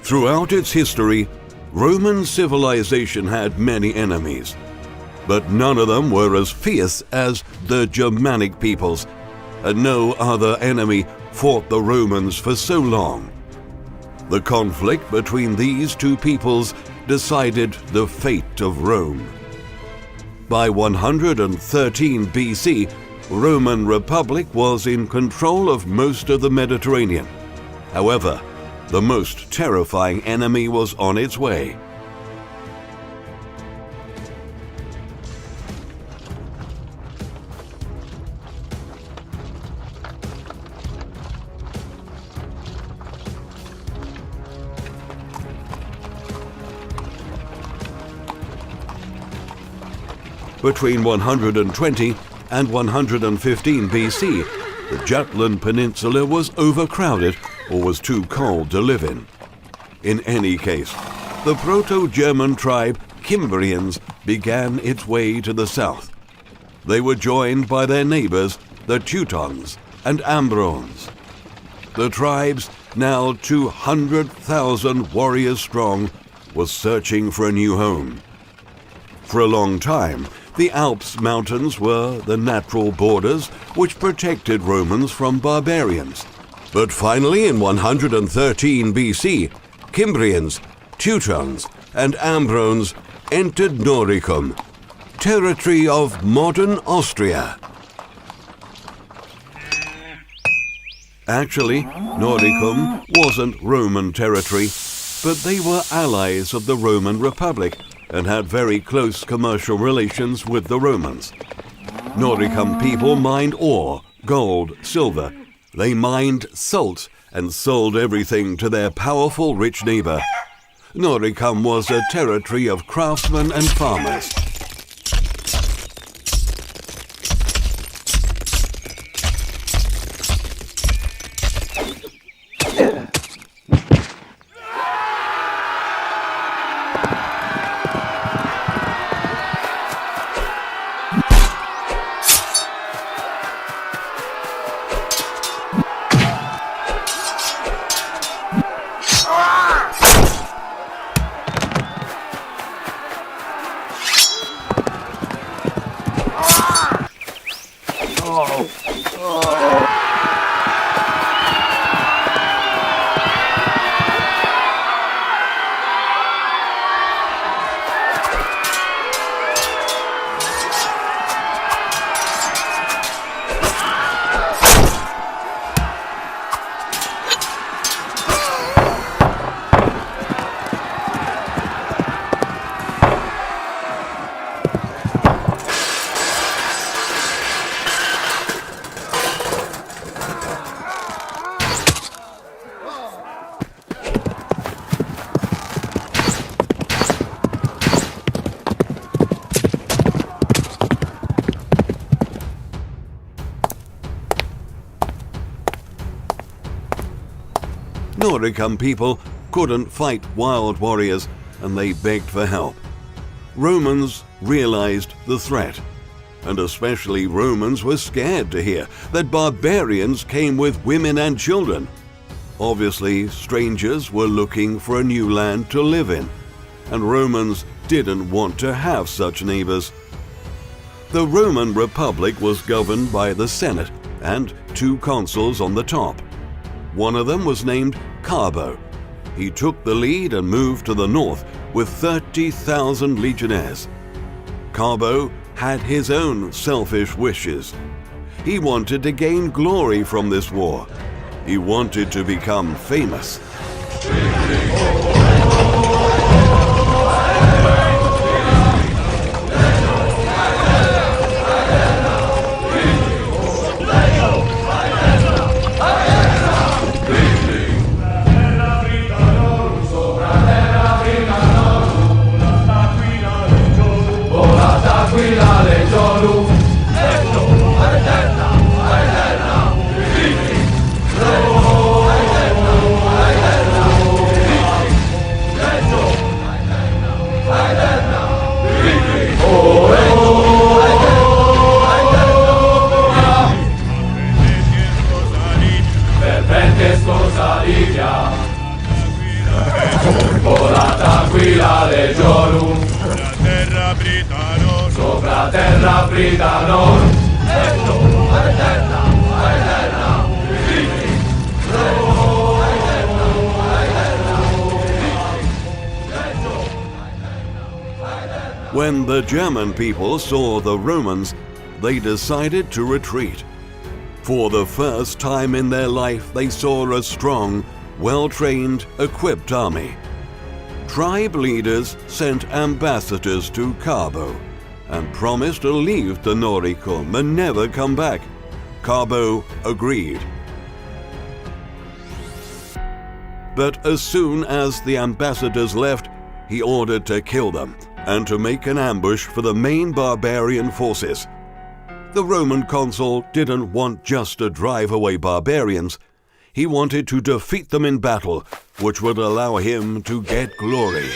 Throughout its history, Roman civilization had many enemies, but none of them were as fierce as the Germanic peoples, and no other enemy fought the Romans for so long. The conflict between these two peoples decided the fate of Rome. By 113 BC, Roman Republic was in control of most of the Mediterranean. However, the most terrifying enemy was on its way. Between 120 and 115 BC, the Jutland Peninsula was overcrowded or was too cold to live in. In any case, the Proto-German tribe Cimbrians began its way to the south. They were joined by their neighbors, the Teutons and Ambrones. The tribes, now 200,000 warriors strong, was searching for a new home. For a long time, the Alps mountains were the natural borders which protected Romans from barbarians. But finally, in 113 BC, Cimbrians, Teutons, and Ambrones entered Noricum, territory of modern Austria. Actually, Noricum wasn't Roman territory, but they were allies of the Roman Republic and had very close commercial relations with the Romans. Noricum people mined ore, gold, silver. They mined salt and sold everything to their powerful rich neighbor. Noricum was a territory of craftsmen and farmers. Noricum people couldn't fight wild warriors, and they begged for help. Romans realized the threat, and especially Romans were scared to hear that barbarians came with women and children. Obviously, strangers were looking for a new land to live in, and Romans didn't want to have such neighbors. The Roman Republic was governed by the Senate and two consuls on the top. One of them was named Carbo. He took the lead and moved to the north with 30,000 legionnaires. Carbo had his own selfish wishes. He wanted to gain glory from this war. He wanted to become famous. Volata qui la legiorum, sopra terra Britanor, sopra terra Britanor, e tu, eterna, eterna, vivi, When the German people saw the Romans, they decided to retreat. For the first time in their life, they saw a strong, well-trained, equipped army. Tribe leaders sent ambassadors to Carbo and promised to leave the Noricum and never come back. Carbo agreed. But as soon as the ambassadors left, he ordered to kill them and to make an ambush for the main barbarian forces. The Roman consul didn't want just to drive away barbarians. He wanted to defeat them in battle, which would allow him to get glory.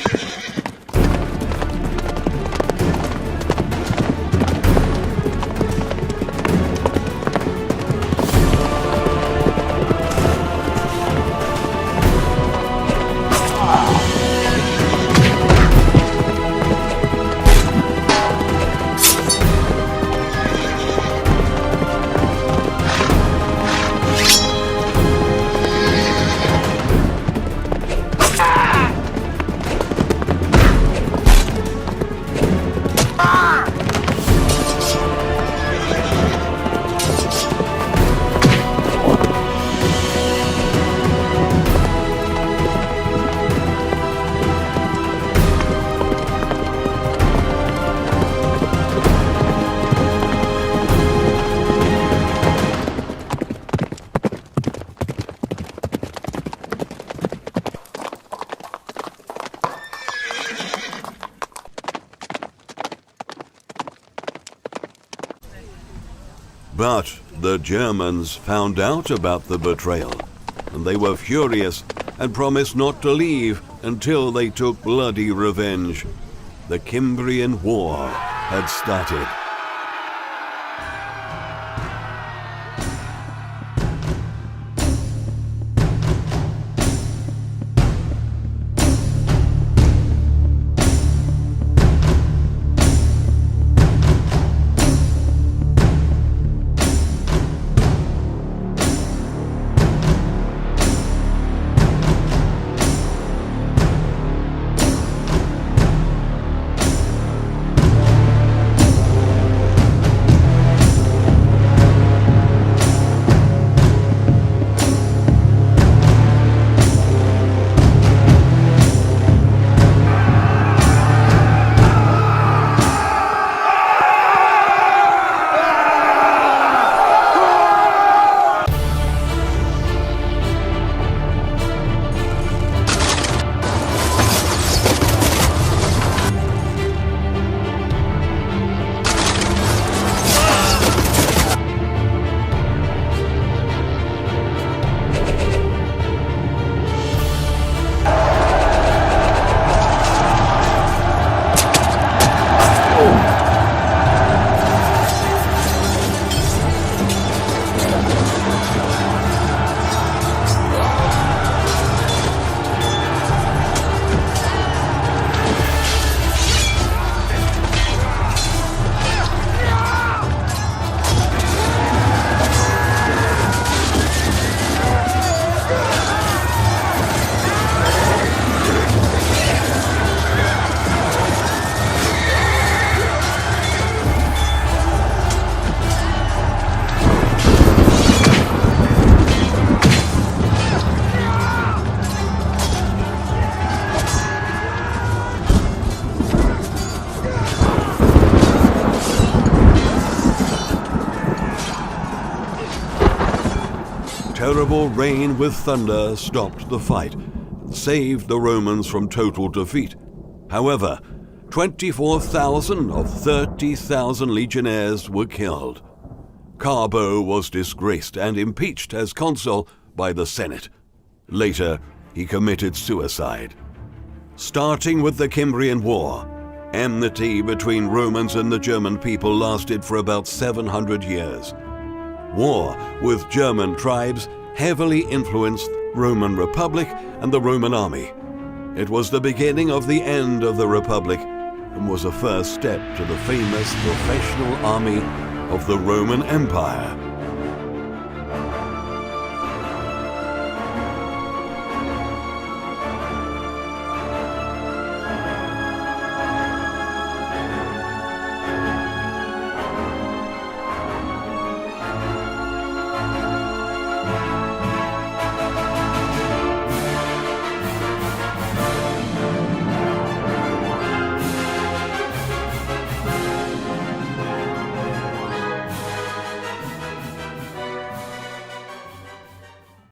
But the Germans found out about the betrayal, and they were furious and promised not to leave until they took bloody revenge. The Cimbrian War had started. Terrible rain with thunder stopped the fight, saved the Romans from total defeat. However, 24,000 of 30,000 legionnaires were killed. Carbo was disgraced and impeached as consul by the Senate. Later, he committed suicide. Starting with the Cimbrian War, enmity between Romans and the German people lasted for about 700 years. War with German tribes heavily influenced Roman Republic and the Roman army. It was the beginning of the end of the Republic and was a first step to the famous professional army of the Roman Empire.